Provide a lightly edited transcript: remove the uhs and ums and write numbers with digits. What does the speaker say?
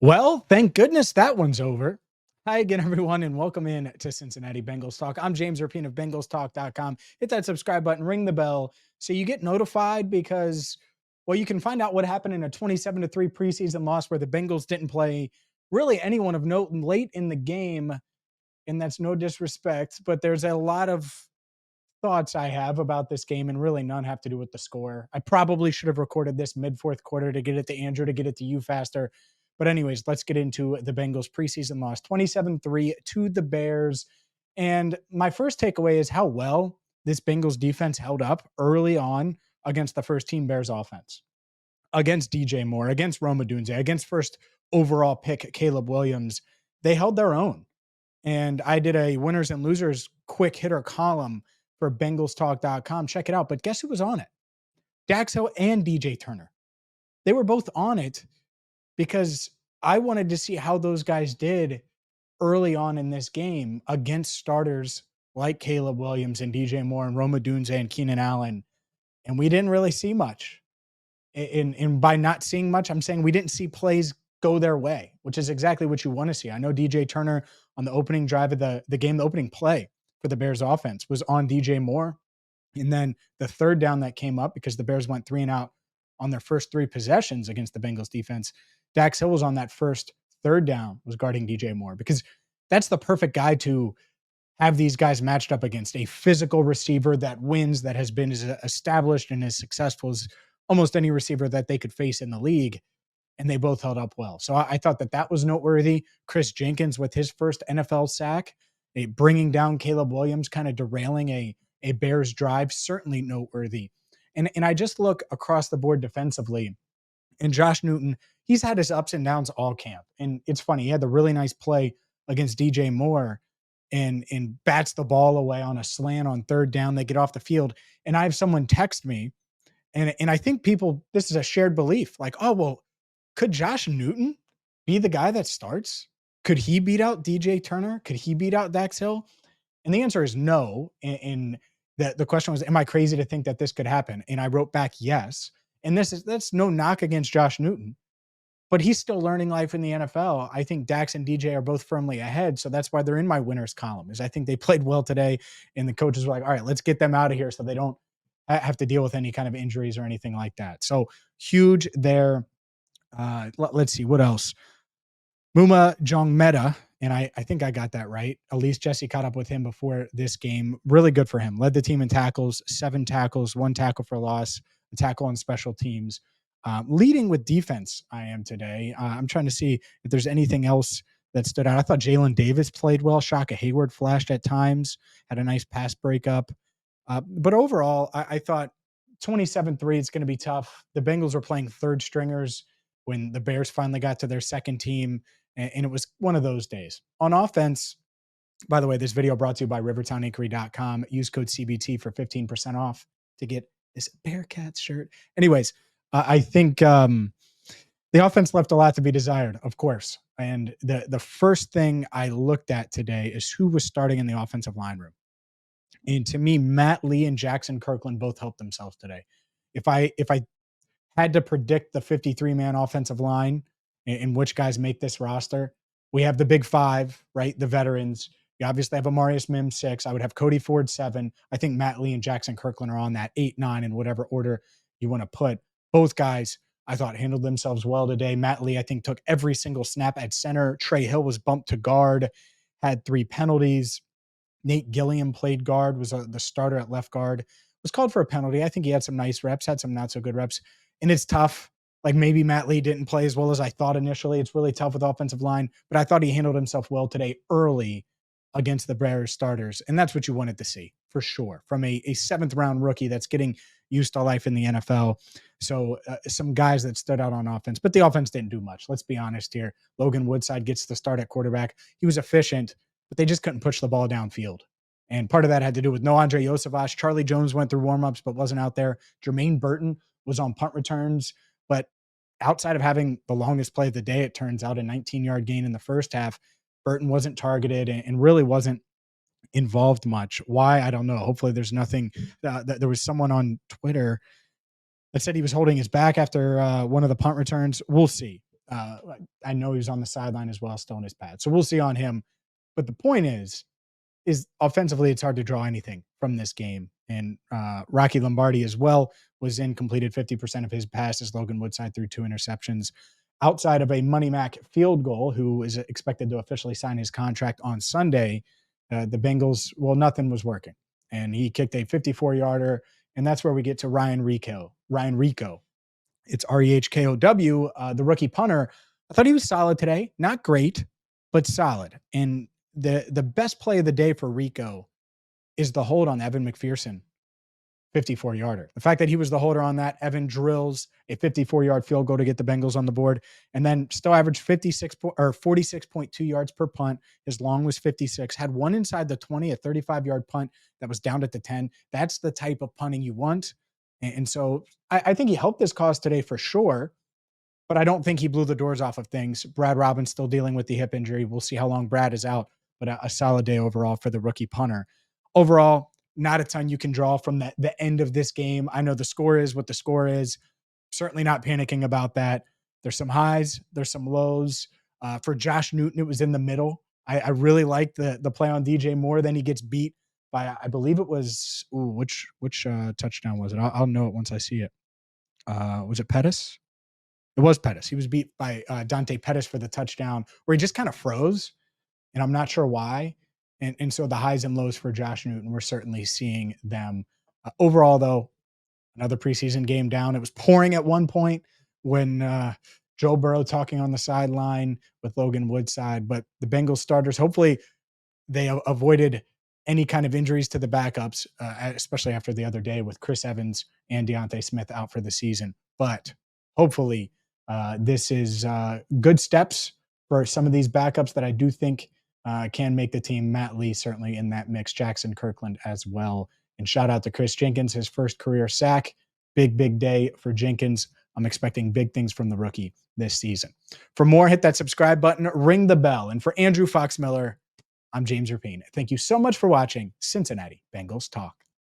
Well, thank goodness that one's over. Hi again, everyone, and welcome in to Cincinnati Bengals Talk. I'm James Rapien of BengalsTalk.com. Hit that subscribe button, ring the bell so you get notified because, well, you can find out what happened in a 27-3 preseason loss where the Bengals didn't play really anyone of note late in the game. And that's no disrespect, but there's a lot of thoughts I have about this game, and really none have to do with the score. I probably should have recorded this mid fourth quarter to get it to Andrew, to get it to you faster. But, anyways, let's get into the Bengals preseason loss 27-3 to the Bears. And my first takeaway is how well this Bengals defense held up early on against the first team Bears offense, against DJ Moore, against Rome Odunze, against first overall pick Caleb Williams. They held their own. And I did a winners and losers quick hitter column for BengalsTalk.com. Check it out. But guess who was on it? Dax Hill and DJ Turner. They were both on it because I wanted to see how those guys did early on in this game against starters like Caleb Williams and DJ Moore and Rome Odunze and Keenan Allen. And we didn't really see much. And by not seeing much, I'm saying we didn't see plays go their way, which is exactly what you want to see. I know DJ Turner on the opening drive of the game, the opening play for the Bears offense was on DJ Moore. And then the third down that came up because the Bears went 3 and out on their first 3 possessions against the Bengals defense, Dax Hill was on that first third down, was guarding DJ Moore, because that's the perfect guy to have these guys matched up against, a physical receiver that wins, that has been as established and as successful as almost any receiver that they could face in the league. And they both held up well. So I thought that was noteworthy. Kris Jenkins with his first NFL sack, bringing down Caleb Williams, kind of derailing a Bears drive, certainly noteworthy. And I just look across the board defensively, and Josh Newton, he's had his ups and downs all camp. And it's funny, he had the really nice play against DJ Moore and bats the ball away on a slant on third down. They get off the field. And I have someone text me, and I think people, this is a shared belief, like, oh, well, could Josh Newton be the guy that starts? Could he beat out DJ Turner? Could he beat out Dax Hill? And the answer is no. And the question was, am I crazy to think that this could happen? And I wrote back, yes. And that's no knock against Josh Newton, but he's still learning life in the NFL. I think Dax and DJ are both firmly ahead. So that's why they're in my winners column, is I think they played well today. And the coaches were like, all right, let's get them out of here so they don't have to deal with any kind of injuries or anything like that. So huge there. Let's see what else. Maema Njongmeta, and I think I got that right. At least Jesse caught up with him before this game. Really good for him. Led the team in tackles, 7 tackles, 1 tackle for loss, a tackle on special teams. Leading with defense, I am today. I'm trying to see if there's anything else that stood out. I thought Jalen Davis played well. Shaka Hayward flashed at times, had a nice pass breakup. But overall, I thought 27-3, it's going to be tough. The Bengals were playing third stringers when the Bears finally got to their second team, and it was one of those days. On offense, by the way, this video brought to you by rivertowninquiry.com. Use code CBT for 15% off to get this Bearcats shirt. Anyways, I think the offense left a lot to be desired, of course. And the first thing I looked at today is who was starting in the offensive line room. And to me, Matt Lee and Jackson Kirkland both helped themselves today. If I had to predict the 53-man offensive line and which guys make this roster, we have the big 5, right? The veterans. You obviously have Amarius Mims 6. I would have Cody Ford 7. I think Matt Lee and Jackson Kirkland are on that 8, 9, in whatever order you want to put. Both guys, I thought, handled themselves well today. Matt Lee, I think, took every single snap at center. Trey Hill was bumped to guard, had 3 penalties. Nate Gilliam played guard, was the starter at left guard, was called for a penalty. I think he had some nice reps, had some not so good reps. And it's tough. Like, maybe Matt Lee didn't play as well as I thought initially. It's really tough with offensive line, but I thought he handled himself well today early against the Bears starters. And that's what you wanted to see, for sure, from a 7th-round rookie that's getting used to life in the NFL. So some guys that stood out on offense, but the offense didn't do much. Let's be honest here. Logan Woodside gets the start at quarterback. He was efficient, but they just couldn't push the ball downfield. And part of that had to do with no Andre Yosevach. Charlie Jones went through warmups, but wasn't out there. Jermaine Burton was on punt returns, but outside of having the longest play of the day, it turns out, a 19-yard gain in the first half, Burton wasn't targeted and really wasn't involved much. Why? I don't know. Hopefully there's nothing. There was someone on Twitter that said he was holding his back after one of the punt returns. We'll see. I know he was on the sideline as well, still in his pad. So we'll see on him. But the point is offensively, it's hard to draw anything from this game. And Rocky Lombardi as well was in, completed 50% of his passes. Logan Woodside threw 2 interceptions. Outside of a Money Mac field goal, who is expected to officially sign his contract on Sunday, the Bengals, well, nothing was working. And he kicked a 54-yarder, and that's where we get to Ryan Rico. It's Rehkow, the rookie punter. I thought he was solid today. Not great, but solid. And the best play of the day for Rico is the hold on Evan McPherson, 54-yarder. The fact that he was the holder on that, Evan drills a 54-yard field goal to get the Bengals on the board, and then still averaged 46.2 yards per punt. His long was 56. Had one inside the 20, a 35-yard punt that was down at the 10. That's the type of punting you want. And so I think he helped this cause today for sure, but I don't think he blew the doors off of things. Brad Robbins still dealing with the hip injury. We'll see how long Brad is out, but a solid day overall for the rookie punter. Overall, not a ton you can draw from the end of this game. I know the score is what the score is. Certainly not panicking about that. There's some highs, there's some lows. For Josh Newton, it was in the middle. I really like the play on DJ Moore. Then he gets beat by, I believe it was, which touchdown was it? I'll know it once I see it. Was it Pettis? It was Pettis. He was beat by Dante Pettis for the touchdown where he just kind of froze, and I'm not sure why. And so the highs and lows for Josh Newton, we're certainly seeing them. Overall, though, another preseason game down. It was pouring at one point when Joe Burrow talking on the sideline with Logan Woodside. But the Bengals starters, hopefully they avoided any kind of injuries to the backups, especially after the other day with Chris Evans and Deontay Smith out for the season. But hopefully this is good steps for some of these backups that I do think can make the team. Matt Lee certainly in that mix, Jackson Kirkland as well. And shout out to Kris Jenkins, his first career sack. Big day for Jenkins. I'm expecting big things from the rookie this season. For more, hit that subscribe button, ring the bell. And for Andrew Fox-Miller, I'm James Rapien. Thank you so much for watching Cincinnati Bengals Talk.